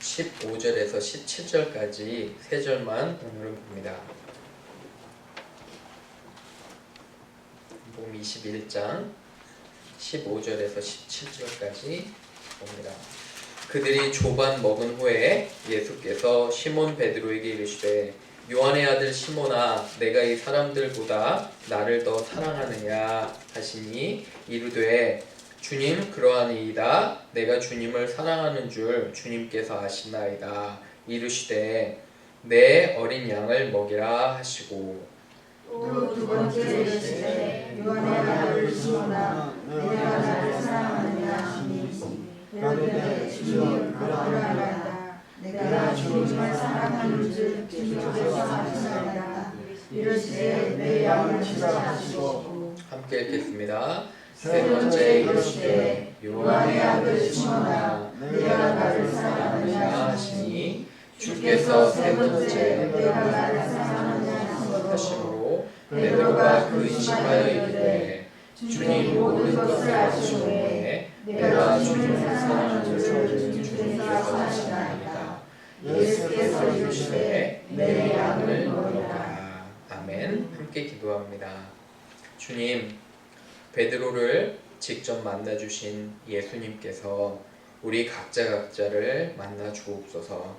15절에서 17절까지 세 절만 오늘은 봅니다. 복음 21장 15절에서 17절까지 봅니다. 그들이 조반 먹은 후에 예수께서 시몬 베드로에게 이르시되 요한의 아들 시몬아 내가 이 사람들보다 나를 더 사랑하느냐 하시니 이르되 주님 그러하니이다. 내가 주님을 사랑하는 줄 주님께서 아시나이다. 이르시되 내 어린 양을 먹이라 하시고 또 두 번째 이르시되 요한의 아들 시몬아 내가 나를 사랑하느냐 하시니 이르되 주님 그러하니이다. 내가 주님을 사랑하는 줄 주님께서 아시나이다. 이르시되 내 양을 치라 하시고 함께 읽겠습니다. 세 번째 이르시되 요한의 아들 시몬아 내가 나를 사랑하느냐 하시니 주께서 세 번째 내가 나를 사랑하느냐 하심으로 베드로가 그 인식하여 이르되 주님 모든 것을 아시오매 내가 주님을 사랑하는 줄 주님께서 아시나이다. 예수께서 이르시되 내 양을 먹으라. 아멘. 함께 기도합니다. 주님, 베드로를 직접 만나주신 예수님께서 우리 각자를 만나 주옵소서.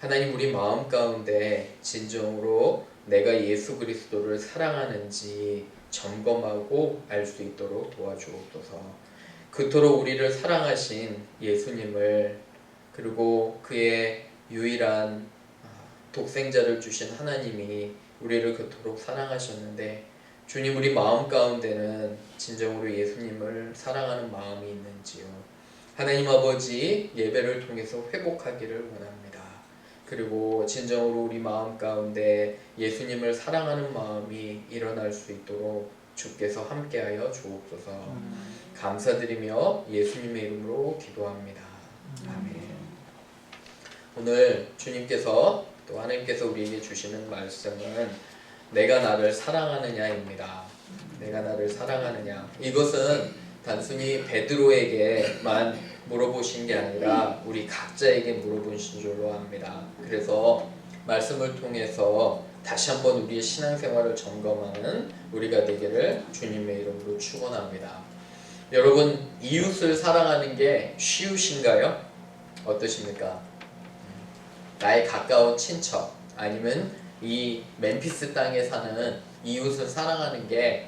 하나님, 우리 마음 가운데 진정으로 내가 예수 그리스도를 사랑하는지 점검하고 알 수 있도록 도와주옵소서. 그토록 우리를 사랑하신 예수님을, 그리고 그의 유일한 독생자를 주신 하나님이 우리를 그토록 사랑하셨는데 주님, 우리 마음 가운데는 진정으로 예수님을 사랑하는 마음이 있는지요. 하나님 아버지, 예배를 통해서 회복하기를 원합니다. 그리고 진정으로 우리 마음 가운데 예수님을 사랑하는 마음이 일어날 수 있도록 주께서 함께하여 주옵소서. 감사드리며 예수님의 이름으로 기도합니다. 아멘. 오늘 주님께서 또 하나님께서 우리에게 주시는 말씀은 내가 나를 사랑하느냐입니다. 내가 나를 사랑하느냐. 이것은 단순히 베드로에게만 물어보신 게 아니라 우리 각자에게 물어보신 줄로 압니다. 그래서 말씀을 통해서 다시 한번 우리의 신앙생활을 점검하는 우리가 되기를 주님의 이름으로 축원합니다. 여러분, 이웃을 사랑하는 게 쉬우신가요? 어떠십니까? 나의 가까운 친척 아니면 이 멤피스 땅에 사는 이웃을 사랑하는 게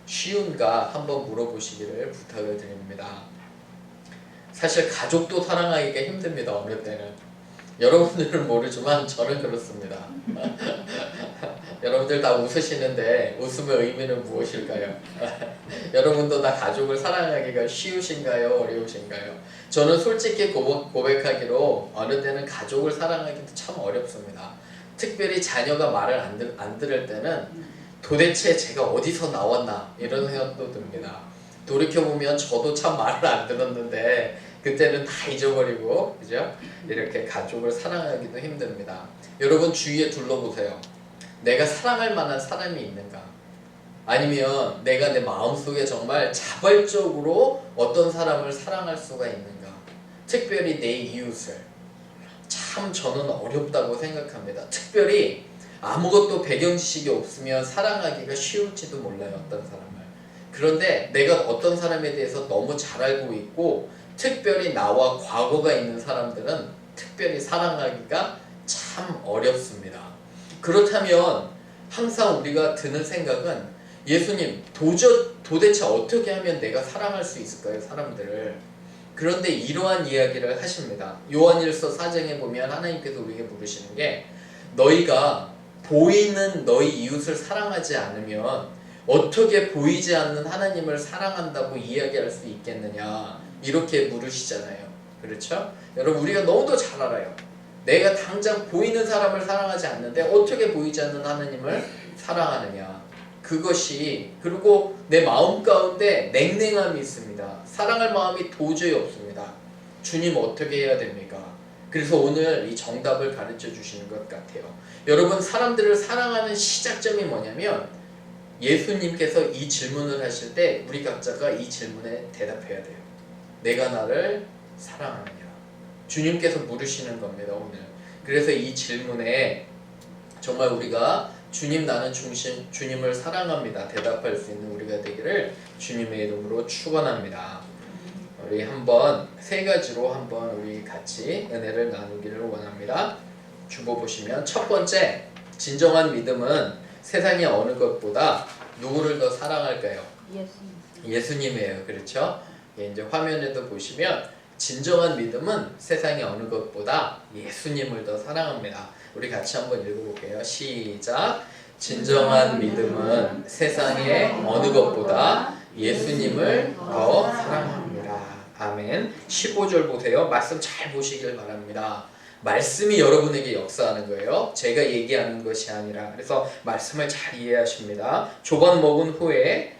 쉬운가 한번 물어보시기를 부탁을 드립니다. 사실 가족도 사랑하기가 힘듭니다. 어느 때는. 여러분들은 모르지만 저는 그렇습니다. 여러분들 다 웃으시는데 웃음의 의미는 무엇일까요? 여러분도 다 가족을 사랑하기가 쉬우신가요? 어려우신가요? 저는 솔직히 고백하기로 어느 때는 가족을 사랑하기도 참 어렵습니다. 특별히 자녀가 말을 안 들을 때는 도대체 제가 어디서 나왔나 이런 생각도 듭니다. 돌이켜보면 저도 참 말을 안 들었는데 그때는 다 잊어버리고, 그죠? 이렇게 가족을 사랑하기도 힘듭니다. 여러분 주위에 둘러보세요. 내가 사랑할 만한 사람이 있는가? 아니면 내가 내 마음속에 정말 자발적으로 어떤 사람을 사랑할 수가 있는가? 특별히 내 이웃을. 참 저는 어렵다고 생각합니다. 특별히 아무것도 배경 지식이 없으면 사랑하기가 쉬울지도 몰라요. 어떤 사람을. 그런데 내가 어떤 사람에 대해서 너무 잘 알고 있고 특별히 나와 과거가 있는 사람들은 특별히 사랑하기가 참 어렵습니다. 그렇다면 항상 우리가 드는 생각은 예수님, 도대체 어떻게 하면 내가 사랑할 수 있을까요? 사람들을. 그런데 이러한 이야기를 하십니다. 요한일서 4장에 보면 하나님께서 우리에게 물으시는 게 너희가 보이는 너희 이웃을 사랑하지 않으면 어떻게 보이지 않는 하나님을 사랑한다고 이야기할 수 있겠느냐, 이렇게 물으시잖아요. 그렇죠? 여러분, 우리가 너무도 잘 알아요. 내가 당장 보이는 사람을 사랑하지 않는데 어떻게 보이지 않는 하나님을 사랑하느냐. 그것이, 그리고 내 마음 가운데 냉랭함이 있습니다. 사랑할 마음이 도저히 없습니다. 주님 어떻게 해야 됩니까? 그래서 오늘 이 정답을 가르쳐 주시는 것 같아요. 여러분, 사람들을 사랑하는 시작점이 뭐냐면 예수님께서 이 질문을 하실 때 우리 각자가 이 질문에 대답해야 돼요. 내가 나를 사랑하느냐. 주님께서 물으시는 겁니다, 오늘. 그래서 이 질문에 정말 우리가 주님 나는 주님을 사랑합니다 대답할 수 있는 우리가 되기를 주님의 이름으로 축원합니다. 우리 한번 세 가지로 한번 우리 같이 은혜를 나누기를 원합니다. 주보 보시면 첫 번째, 진정한 믿음은 세상의 어느 것보다 누구를 더 사랑할까요? 예수님이에요. 그렇죠? 예, 이제 화면에도 보시면 진정한 믿음은 세상의 어느 것보다 예수님을 더 사랑합니다. 우리 같이 한번 읽어볼게요. 시작. 진정한 믿음은 세상의 어느 것보다 예수님을 더 사랑합니다. 아멘. 15절 보세요. 말씀 잘 보시길 바랍니다. 말씀이 여러분에게 역사하는 거예요. 제가 얘기하는 것이 아니라. 그래서 말씀을 잘 이해하십니다. 조반 먹은 후에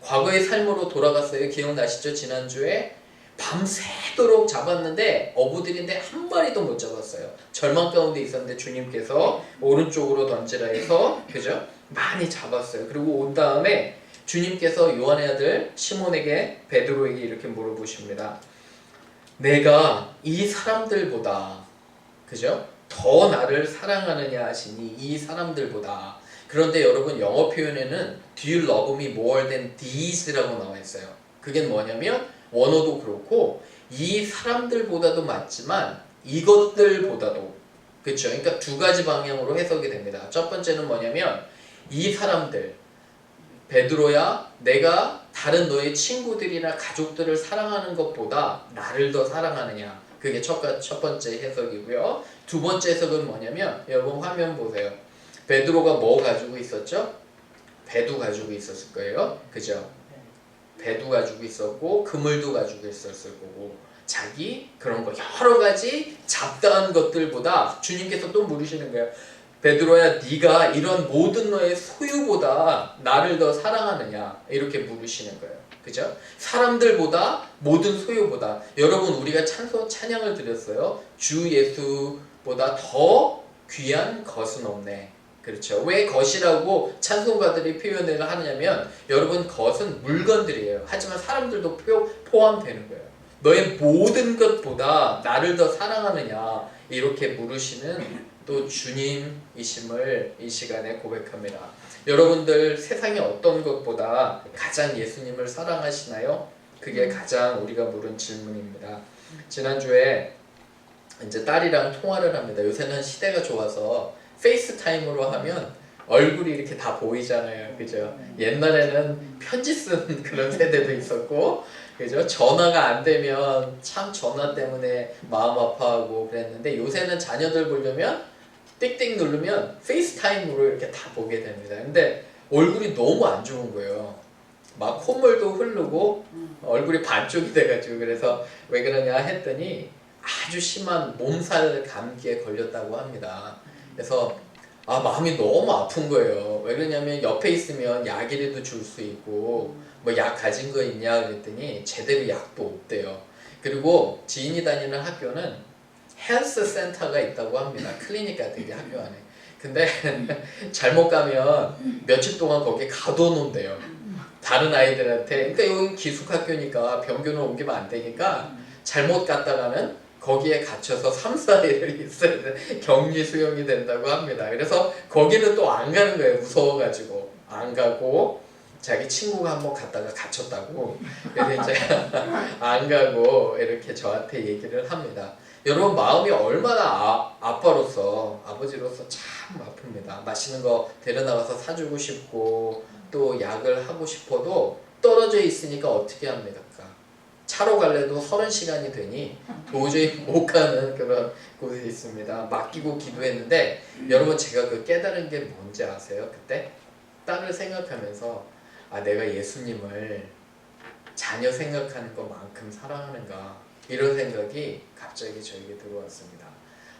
과거의 삶으로 돌아갔어요. 기억나시죠? 지난주에 밤새도록 잡았는데 어부들인데 한 마리도 못 잡았어요. 절망 가운데 있었는데 주님께서 오른쪽으로 던지라 해서 그죠? 많이 잡았어요. 그리고 온 다음에 주님께서 요한의 아들 시몬에게 베드로에게 이렇게 물어보십니다. 내가 이 사람들보다 그죠? 더 나를 사랑하느냐 하시니 이 사람들보다. 그런데 여러분 영어 표현에는 Do you love me more than these라고 나와 있어요. 그게 뭐냐면 원어도 그렇고 이 사람들보다도 맞지만 이것들보다도 그렇죠. 그러니까 두 가지 방향으로 해석이 됩니다. 첫 번째는 뭐냐면 이 사람들 베드로야 내가 다른 너의 친구들이나 가족들을 사랑하는 것보다 나를 더 사랑하느냐. 그게 첫 번째 해석이고요. 두 번째 해석은 뭐냐면 여러분 화면 보세요. 베드로가 뭐 가지고 있었죠? 배도 가지고 있었을 거예요. 그죠? 배도 가지고 있었고 그물도 가지고 있었을 거고 자기 그런 거 여러 가지 잡다한 것들보다 주님께서 또 물으시는 거예요. 베드로야 네가 이런 모든 너의 소유보다 나를 더 사랑하느냐 이렇게 물으시는 거예요. 그죠? 사람들보다 모든 소유보다 여러분 우리가 찬양을 드렸어요. 주 예수보다 더 귀한 것은 없네. 그렇죠. 왜 것이라고 찬송가들이 표현을 하느냐면 여러분 것은 물건들이에요. 하지만 사람들도 포함되는 거예요. 너의 모든 것보다 나를 더 사랑하느냐 이렇게 물으시는 또 주님이심을 이 시간에 고백합니다. 여러분들 세상의 어떤 것보다 가장 예수님을 사랑하시나요? 그게 가장 우리가 물은 질문입니다. 지난주에 이제 딸이랑 통화를 합니다. 요새는 시대가 좋아서 페이스타임으로 하면 얼굴이 이렇게 다 보이잖아요. 그죠? 옛날에는 편지 쓴 그런 세대도 있었고 그죠? 전화가 안 되면 참 전화 때문에 마음 아파하고 그랬는데 요새는 자녀들 보려면 띡띡 누르면 페이스타임으로 이렇게 다 보게 됩니다. 근데 얼굴이 너무 안 좋은 거예요. 막 콧물도 흐르고 얼굴이 반쪽이 돼가지고 그래서 왜 그러냐 했더니 아주 심한 몸살 감기에 걸렸다고 합니다. 그래서 마음이 너무 아픈 거예요. 왜 그러냐면 옆에 있으면 약이라도 줄 수 있고 뭐 약 가진 거 있냐 그랬더니 제대로 약도 없대요. 그리고 지인이 다니는 학교는 헬스 센터가 있다고 합니다. 클리닉 같은 게 학교 안에. 근데 잘못 가면 며칠 동안 거기에 가둬놓는데요. 다른 아이들한테. 그러니까 여기 기숙학교니까 병균을 옮기면 안 되니까 잘못 갔다가는 거기에 갇혀서 3, 4일을 있어야 돼. 격리 수용이 된다고 합니다. 그래서 거기는 또 안 가는 거예요. 무서워가지고. 안 가고 자기 친구가 한번 갔다가 갇혔다고. 그래서 이제 안 가고 이렇게 저한테 얘기를 합니다. 여러분 마음이 얼마나 아빠로서 아버지로서 참 아픕니다. 맛있는 거 데려나가서 사주고 싶고 또 약을 하고 싶어도 떨어져 있으니까 어떻게 합니까? 차로 갈래도 30시간이 되니 도저히 못 가는 그런 곳에 있습니다. 맡기고 기도했는데 여러분 제가 그 깨달은 게 뭔지 아세요? 그때 딸을 생각하면서 내가 예수님을 자녀 생각하는 것만큼 사랑하는가 이런 생각이 갑자기 저에게 들어왔습니다.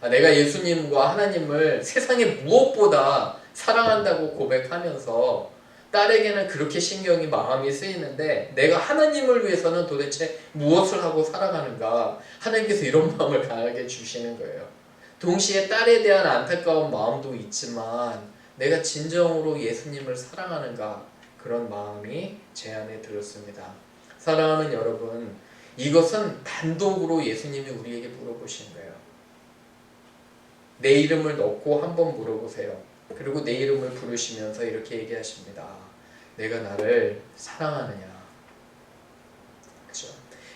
내가 예수님과 하나님을 세상의 무엇보다 사랑한다고 고백하면서 딸에게는 그렇게 신경이 마음이 쓰이는데 내가 하나님을 위해서는 도대체 무엇을 하고 살아가는가 하나님께서 이런 마음을 강하게 주시는 거예요. 동시에 딸에 대한 안타까운 마음도 있지만 내가 진정으로 예수님을 사랑하는가 그런 마음이 제 안에 들었습니다. 사랑하는 여러분 이것은 단독으로 예수님이 우리에게 물어보시는 거예요. 내 이름을 넣고 한번 물어보세요. 그리고 내 이름을 부르시면서 이렇게 얘기하십니다. 내가 나를 사랑하느냐? 그렇죠?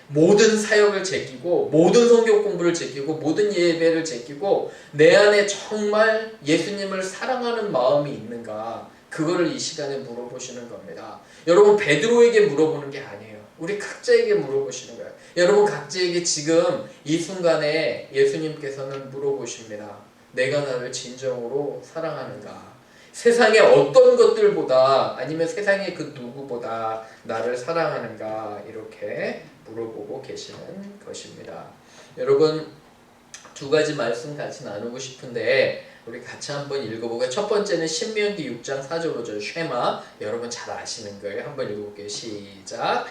모든 사역을 제끼고 모든 성경 공부를 제끼고 모든 예배를 제끼고 내 안에 정말 예수님을 사랑하는 마음이 있는가? 그거를 이 시간에 물어보시는 겁니다. 여러분 베드로에게 물어보는 게 아니에요. 우리 각자에게 물어보시는 거예요. 여러분 각자에게 지금 이 순간에 예수님께서는 물어보십니다. 내가 나를 진정으로 사랑하는가? 세상의 어떤 것들보다 아니면 세상의 그 누구보다 나를 사랑하는가? 이렇게 물어보고 계시는 것입니다. 여러분 두 가지 말씀 같이 나누고 싶은데 우리 같이 한번 읽어보고요. 첫 번째는 신명기 6장 4절 5절 쉐마. 여러분 잘 아시는 거예요. 한번 읽어볼게요. 시작.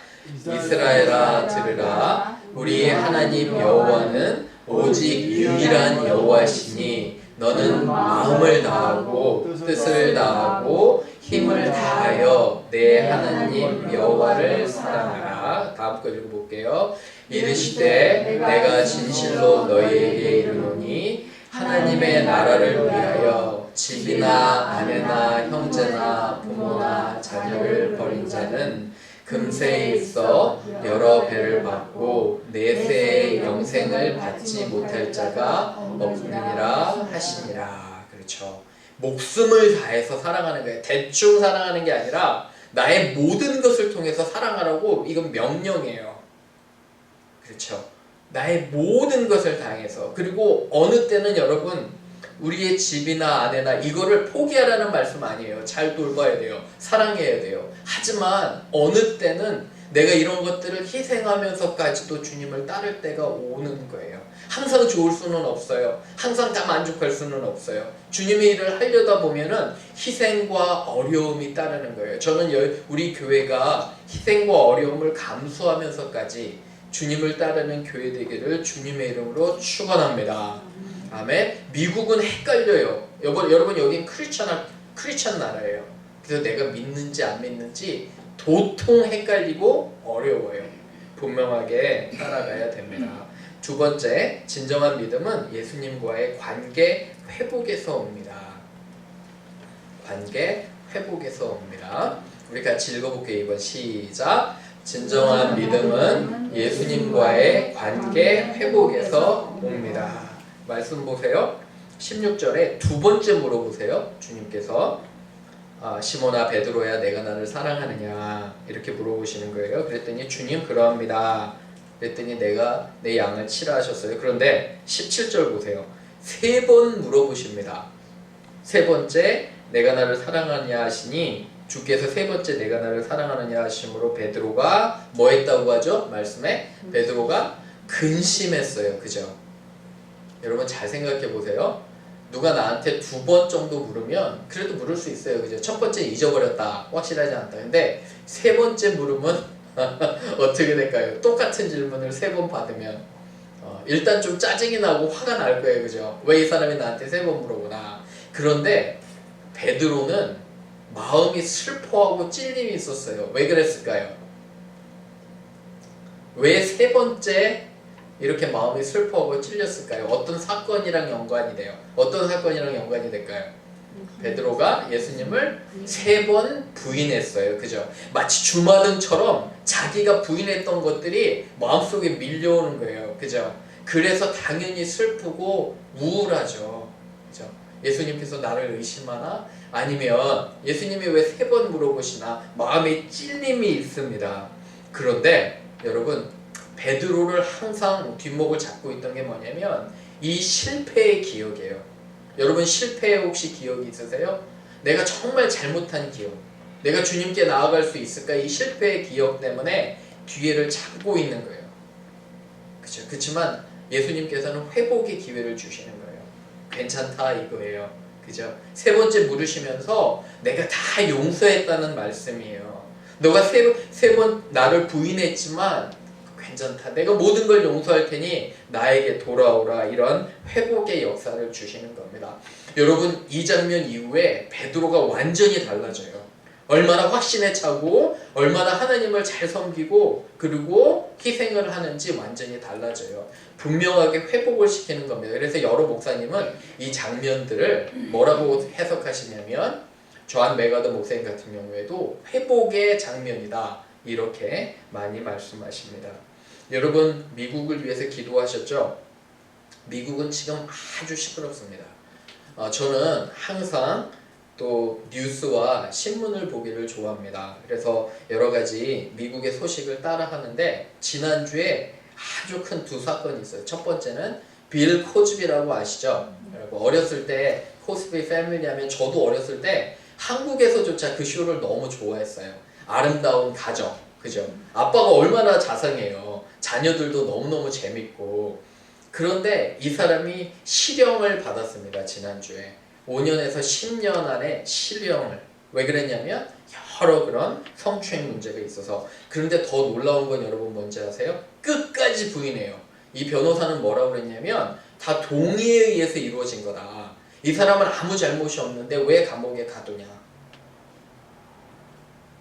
이스라엘아 들으라. 우리 하나님 여호와는 오직 유일한 여호와시니 너는 마음을 다하고 뜻을 다하고 힘을 다하여 내 하나님 여호와를 사랑하라. 다음 거 읽어볼게요. 이르시되 내가 진실로 너희에게 이르노니 하나님의 나라를 위하여 집이나 아내나 형제나 부모나 자녀를 버린 자는 금세에 있어 여러 배를 받고 내세의 영생을 받지 못할 자가 없느니라 하시니라. 그렇죠. 목숨을 다해서 사랑하는 거예요. 대충 사랑하는 게 아니라 나의 모든 것을 통해서 사랑하라고. 이건 명령이에요. 그렇죠. 나의 모든 것을 다해서. 그리고 어느 때는 여러분 우리의 집이나 아내나 이거를 포기하라는 말씀 아니에요. 잘 돌봐야 돼요. 사랑해야 돼요. 하지만 어느 때는 내가 이런 것들을 희생하면서까지도 주님을 따를 때가 오는 거예요. 항상 좋을 수는 없어요. 항상 다 만족할 수는 없어요. 주님의 일을 하려다 보면은 희생과 어려움이 따르는 거예요. 저는 우리 교회가 희생과 어려움을 감수하면서까지 주님을 따르는 교회 되기를 주님의 이름으로 축원합니다. 아멘. 미국은 헷갈려요. 여러분 여긴 크리스천 나라예요. 그래서 내가 믿는지 안 믿는지 도통 헷갈리고 어려워요. 분명하게 따라가야 됩니다. 두 번째, 진정한 믿음은 예수님과의 관계 회복에서 옵니다. 관계 회복에서 옵니다. 우리 같이 읽어볼게요. 이번 시작. 진정한 믿음은 예수님과의 관계 회복에서 옵니다. 말씀 보세요. 16절에 두 번째 물어보세요. 주님께서 시몬아 베드로야 내가 나를 사랑하느냐 이렇게 물어보시는 거예요. 그랬더니 주님 그러합니다. 그랬더니 내가 내 양을 치라 하셨어요. 그런데 17절 보세요. 세 번 물어보십니다. 세 번째 내가 나를 사랑하느냐 하시니 주께서 세 번째 내가 나를 사랑하느냐 하심으로 베드로가 뭐 했다고 하죠? 말씀에 베드로가 근심했어요. 그죠? 여러분 잘 생각해 보세요. 누가 나한테 두 번 정도 물으면 그래도 물을 수 있어요. 그죠? 첫 번째 잊어버렸다. 확실하지 않다. 근데 세 번째 물으면 어떻게 될까요? 똑같은 질문을 세 번 받으면 일단 좀 짜증이 나고 화가 날 거예요. 그죠? 왜 이 사람이 나한테 세 번 물어보나. 그런데 베드로는 마음이 슬퍼하고 찔림이 있었어요. 왜 그랬을까요? 왜 세 번째 이렇게 마음이 슬퍼하고 찔렸을까요? 어떤 사건이랑 연관이 돼요? 어떤 사건이랑 연관이 될까요? 베드로가 예수님을 세 번 부인했어요. 그죠? 마치 주마등처럼 자기가 부인했던 것들이 마음속에 밀려오는 거예요. 그죠? 그래서 당연히 슬프고 우울하죠. 그죠? 예수님께서 나를 의심하나? 아니면 예수님이 왜 세 번 물어보시나? 마음에 찔림이 있습니다. 그런데 여러분 베드로를 항상 뒷목을 잡고 있던 게 뭐냐면 이 실패의 기억이에요. 여러분 실패에 혹시 기억이 있으세요? 내가 정말 잘못한 기억, 내가 주님께 나아갈 수 있을까? 이 실패의 기억 때문에 뒤에를 잡고 있는 거예요. 그렇죠? 그렇지만 예수님께서는 회복의 기회를 주시는 거예요. 괜찮다 이거예요. 그죠? 세 번째 물으시면서 내가 다 용서했다는 말씀이에요. 너가 세 번 나를 부인했지만 괜찮다. 내가 모든 걸 용서할 테니 나에게 돌아오라. 이런 회복의 역사를 주시는 겁니다. 여러분 이 장면 이후에 베드로가 완전히 달라져요. 얼마나 확신에 차고 얼마나 하나님을 잘 섬기고 그리고 희생을 하는지 완전히 달라져요. 분명하게 회복을 시키는 겁니다. 그래서 여러 목사님은 이 장면들을 뭐라고 해석하시냐면 조한 메가더 목사님 같은 경우에도 회복의 장면이다 이렇게 많이 말씀하십니다. 여러분 미국을 위해서 기도하셨죠? 미국은 지금 아주 시끄럽습니다. 저는 항상 또 뉴스와 신문을 보기를 좋아합니다. 그래서 여러 가지 미국의 소식을 따라하는데 지난주에 아주 큰 두 사건이 있어요. 첫 번째는 빌 코즈비라고 아시죠? 어렸을 때 코스비 패밀리 하면 저도 어렸을 때 한국에서조차 그 쇼를 너무 좋아했어요. 아름다운 가정, 그죠? 아빠가 얼마나 자상해요. 자녀들도 너무너무 재밌고. 그런데 이 사람이 실형을 받았습니다. 지난주에 5년에서 10년 안에 실형을. 왜 그랬냐면 여러 그런 성추행 문제가 있어서. 그런데 더 놀라운 건 여러분 뭔지 아세요? 끝까지 부인해요. 이 변호사는 뭐라고 그랬냐면 다 동의에 의해서 이루어진 거다. 이 사람은 아무 잘못이 없는데 왜 감옥에 가두냐.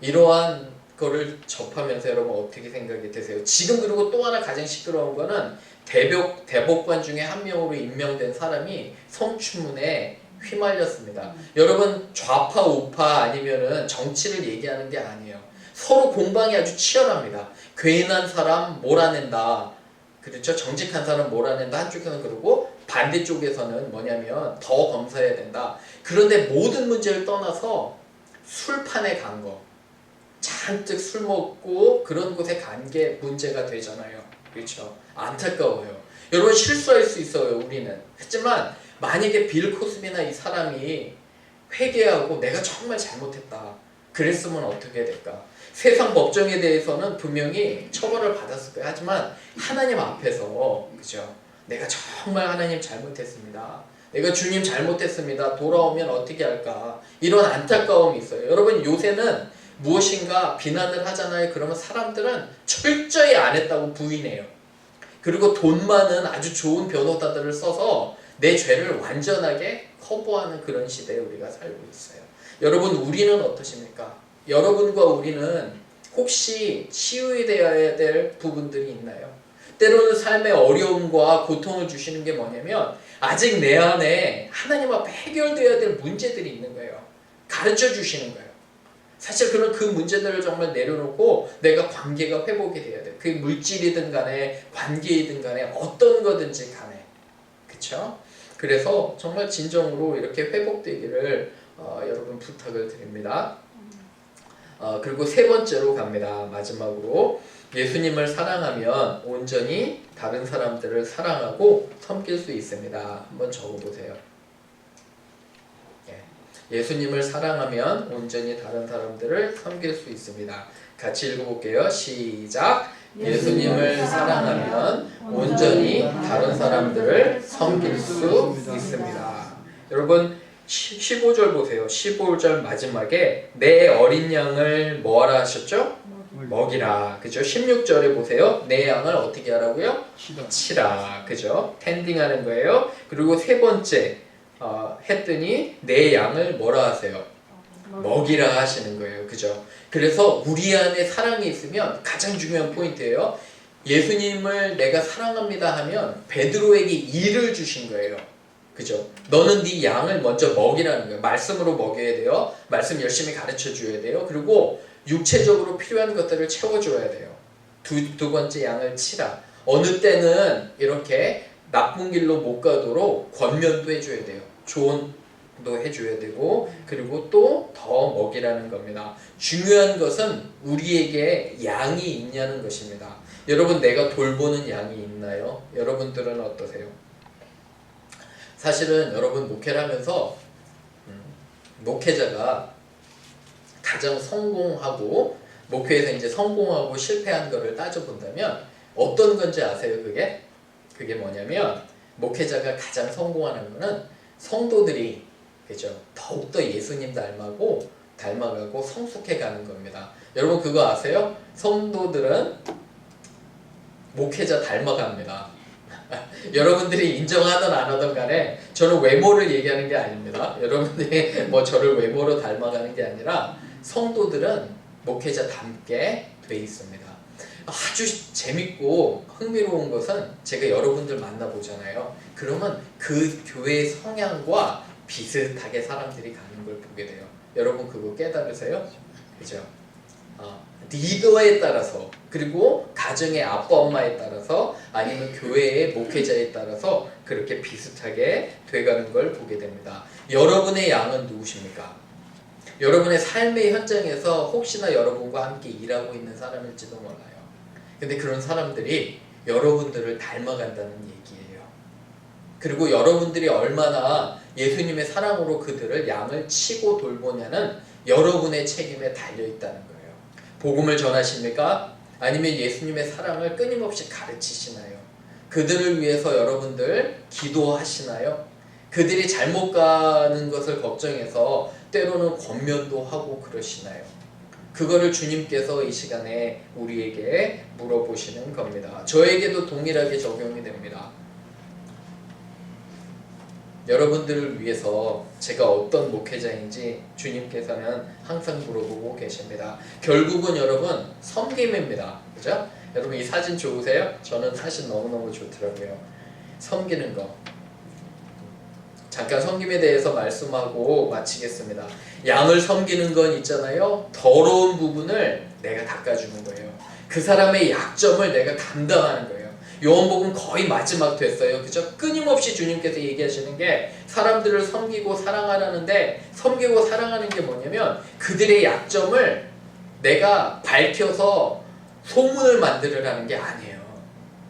이러한 거를 접하면서 여러분 어떻게 생각이 드세요? 지금 그리고 또 하나 가장 시끄러운 거는 대법관 중에 한 명으로 임명된 사람이 성추문에 휘말렸습니다. 여러분 좌파 우파 아니면은 정치를 얘기하는 게 아니에요. 서로 공방이 아주 치열합니다. 괜한 사람 몰아낸다. 그렇죠? 정직한 사람 몰아낸다. 한쪽에서는 그러고 반대쪽에서는 뭐냐면 더 검사해야 된다. 그런데 모든 문제를 떠나서 술판에 간 거. 잔뜩 술 먹고 그런 곳에 간 게 문제가 되잖아요. 그렇죠? 안타까워요. 여러분 실수할 수 있어요. 우리는. 하지만 만약에 빌 코스비나 이 사람이 회개하고 내가 정말 잘못했다. 그랬으면 어떻게 될까? 세상 법정에 대해서는 분명히 처벌을 받았을 거예요. 하지만 하나님 앞에서 그죠? 내가 정말 하나님 잘못했습니다. 내가 주님 잘못했습니다. 돌아오면 어떻게 할까? 이런 안타까움이 있어요. 여러분 요새는 무엇인가 비난을 하잖아요. 그러면 사람들은 철저히 안 했다고 부인해요. 그리고 돈 많은 아주 좋은 변호사들을 써서 내 죄를 완전하게 커버하는 그런 시대에 우리가 살고 있어요. 여러분 우리는 어떠십니까? 여러분과 우리는 혹시 치유되어야 될 부분들이 있나요? 때로는 삶의 어려움과 고통을 주시는 게 뭐냐면 아직 내 안에 하나님 앞에 해결되어야 될 문제들이 있는 거예요. 가르쳐 주시는 거예요. 사실 그런 그 문제들을 정말 내려놓고 내가 관계가 회복이 돼야 돼요. 그게 물질이든 간에 관계이든 간에 어떤 거든지 간에. 그쵸? 그래서 정말 진정으로 이렇게 회복되기를 여러분 부탁을 드립니다. 그리고 세 번째로 갑니다. 마지막으로 예수님을 사랑하면 온전히 다른 사람들을 사랑하고 섬길 수 있습니다. 한번 적어보세요. 예수님을 사랑하면 온전히 다른 사람들을 섬길 수 있습니다. 같이 읽어볼게요. 시작. 예수님을 사랑하면 온전히 다른 사람들을 섬길 수 있습니다. 여러분 15절 보세요. 15절 마지막에 내 어린 양을 뭐하라 하셨죠? 먹이라. 그죠? 16절에 보세요. 내 양을 어떻게 하라고요? 치라. 그죠? 텐딩하는 거예요. 그리고 세 번째 했더니 내 양을 뭐라 하세요? 먹이라 하시는 거예요. 그죠? 그래서 우리 안에 사랑이 있으면 가장 중요한 포인트예요. 예수님을 내가 사랑합니다 하면 베드로에게 일을 주신 거예요. 그죠? 너는 네 양을 먼저 먹이라는 거예요. 말씀으로 먹여야 돼요. 말씀 열심히 가르쳐 줘야 돼요. 그리고 육체적으로 필요한 것들을 채워줘야 돼요. 두 번째 양을 치라. 어느 때는 이렇게 나쁜 길로 못 가도록 권면도 해줘야 돼요. 조언도 해줘야 되고 그리고 또 더 먹이라는 겁니다. 중요한 것은 우리에게 양이 있냐는 것입니다. 여러분 내가 돌보는 양이 있나요? 여러분들은 어떠세요? 사실은 여러분 목회를 하면서 목회자가 가장 성공하고 목회에서 이제 성공하고 실패한 거를 따져본다면 어떤 건지 아세요? 그게 뭐냐면 목회자가 가장 성공하는 거는 성도들이 그죠? 더욱더 예수님 닮아가고 성숙해가는 겁니다. 여러분 그거 아세요? 성도들은 목회자 닮아갑니다. 여러분들이 인정하든 안 하든 간에 저는 외모를 얘기하는 게 아닙니다. 여러분들이 뭐 저를 외모로 닮아가는 게 아니라 성도들은 목회자답게 돼 있습니다. 아주 재밌고 흥미로운 것은 제가 여러분들 만나보잖아요. 그러면 그 교회의 성향과 비슷하게 사람들이 가는 걸 보게 돼요. 여러분 그거 깨달으세요? 그죠? 리더에 따라서, 그리고 가정의 아빠 엄마에 따라서, 아니면 교회의 목회자에 따라서 그렇게 비슷하게 돼가는 걸 보게 됩니다. 여러분의 양은 누구십니까? 여러분의 삶의 현장에서 혹시나 여러분과 함께 일하고 있는 사람일지도 몰라요. 근데 그런 사람들이 여러분들을 닮아간다는 얘기예요. 그리고 여러분들이 얼마나 예수님의 사랑으로 그들을 양을 치고 돌보냐는 여러분의 책임에 달려있다는 거예요. 복음을 전하십니까? 아니면 예수님의 사랑을 끊임없이 가르치시나요? 그들을 위해서 여러분들 기도하시나요? 그들이 잘못 가는 것을 걱정해서 때로는 권면도 하고 그러시나요? 그거를 주님께서 이 시간에 우리에게 물어보시는 겁니다. 저에게도 동일하게 적용이 됩니다. 여러분들을 위해서 제가 어떤 목회자인지 주님께서는 항상 물어보고 계십니다. 결국은 여러분 섬김입니다. 그죠? 여러분 이 사진 좋으세요? 저는 사진 너무너무 좋더라고요. 섬기는 거. 잠깐 섬김에 대해서 말씀하고 마치겠습니다. 양을 섬기는 건 있잖아요. 더러운 부분을 내가 닦아주는 거예요. 그 사람의 약점을 내가 감당하는 거예요. 요한복음 거의 마지막 됐어요. 그죠? 끊임없이 주님께서 얘기하시는 게 사람들을 섬기고 사랑하라는데, 섬기고 사랑하는 게 뭐냐면 그들의 약점을 내가 밝혀서 소문을 만들으라는 게 아니에요.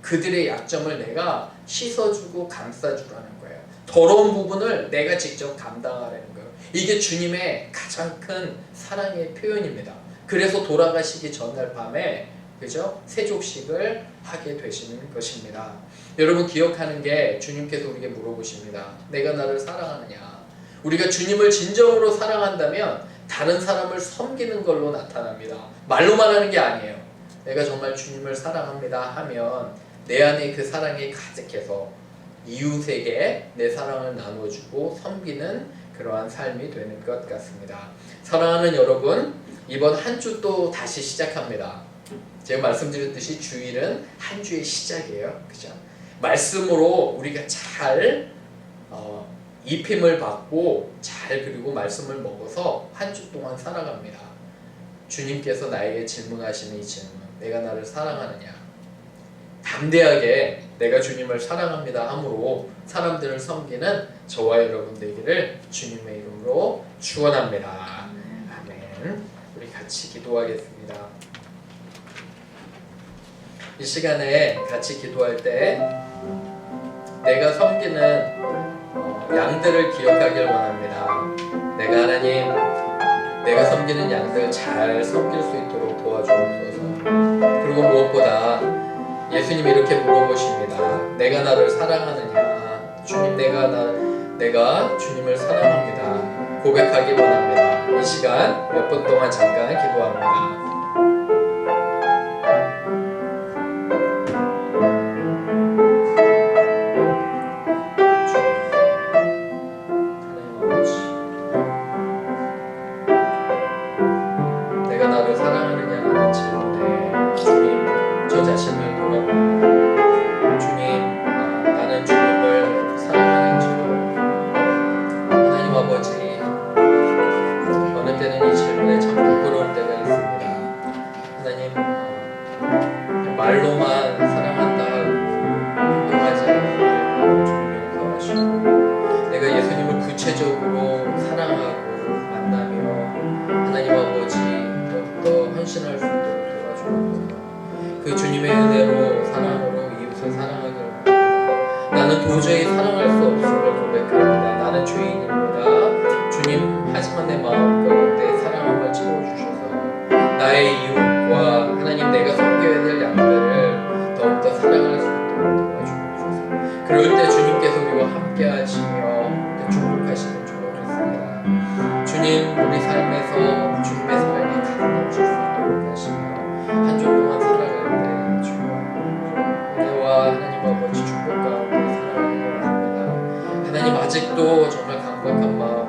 그들의 약점을 내가 씻어주고 감싸주라는 거예요. 더러운 부분을 내가 직접 감당하라는 거예요. 이게 주님의 가장 큰 사랑의 표현입니다. 그래서 돌아가시기 전날 밤에 그죠? 세족식을 하게 되시는 것입니다. 여러분 기억하는 게 주님께서 우리에게 물어보십니다. 내가 나를 사랑하느냐? 우리가 주님을 진정으로 사랑한다면 다른 사람을 섬기는 걸로 나타납니다. 말로만 하는 게 아니에요. 내가 정말 주님을 사랑합니다 하면 내 안에 그 사랑이 가득해서 이웃에게 내 사랑을 나눠주고 섬기는 그러한 삶이 되는 것 같습니다. 사랑하는 여러분, 이번 한 주 또 다시 시작합니다. 제가 말씀드렸듯이 주일은 한 주의 시작이에요. 그죠? 말씀으로 우리가 잘 입힘을 받고 잘 그리고 말씀을 먹어서 한 주 동안 살아갑니다. 주님께서 나에게 질문하시는 이 질문, 내가 나를 사랑하느냐? 담대하게 내가 주님을 사랑합니다 함으로 사람들을 섬기는 저와 여러분 되기를 주님의 이름으로 축원합니다. 아멘. 우리 같이 기도하겠습니다. 이 시간에 같이 기도할 때 내가 섬기는 양들을 기억하길 원합니다. 내가 하나님, 내가 섬기는 양들 잘 섬길 수 있도록 도와주옵소서. 그리고 무엇보다 예수님이 이렇게 물어보십니다. 내가 나를 사랑하느냐? 주님, 내가 주님을 사랑합니다. 고백하기 원합니다. 이 시간 몇 분 동안 잠깐 기도합니다. 내가 나를 사랑하느냐는 질문에 주님, 저 자신을 돌아봅니다. 주님, 나는 주님을 사랑하는지요? 하나님 아버지, 어느 때는 이 질문에 참 부끄러울 때가 있습니다. 하나님, 말로만 사랑한다 하고 행동하지 않고 주님 용서하시고, 내가 예수님을 구체적으로 사랑하고 만나며 하나님 아버지 더욱더 헌신할 수 있도록 도와주옵소서. 그 주님의 은혜로 사랑으로 이웃을 사랑하기를 원합니다. 나는 도저히 사랑할 수 없음을 고백합니다. 나는 죄인입니다. 주님, 하지만 내 마음 가운데 사랑함을 채워주셔서 나의 이웃과 하나님 내가 섬겨야 될 양들을 더욱더 사랑할 수 있도록 도와주옵소서. 그럴 때 주님께서 우리와 함께 하시며 축복하시는 줄 믿습니다. 주님, 우리 삶에서 주님의 사랑이 가득 넘칠 수 있도록 하시며 한 주 동안 살아갈 때 주여 은혜와 하나님 아버지 축복 가운데 살아가는 것 같습니다. 하나님, 아직도 정말 강박한 마음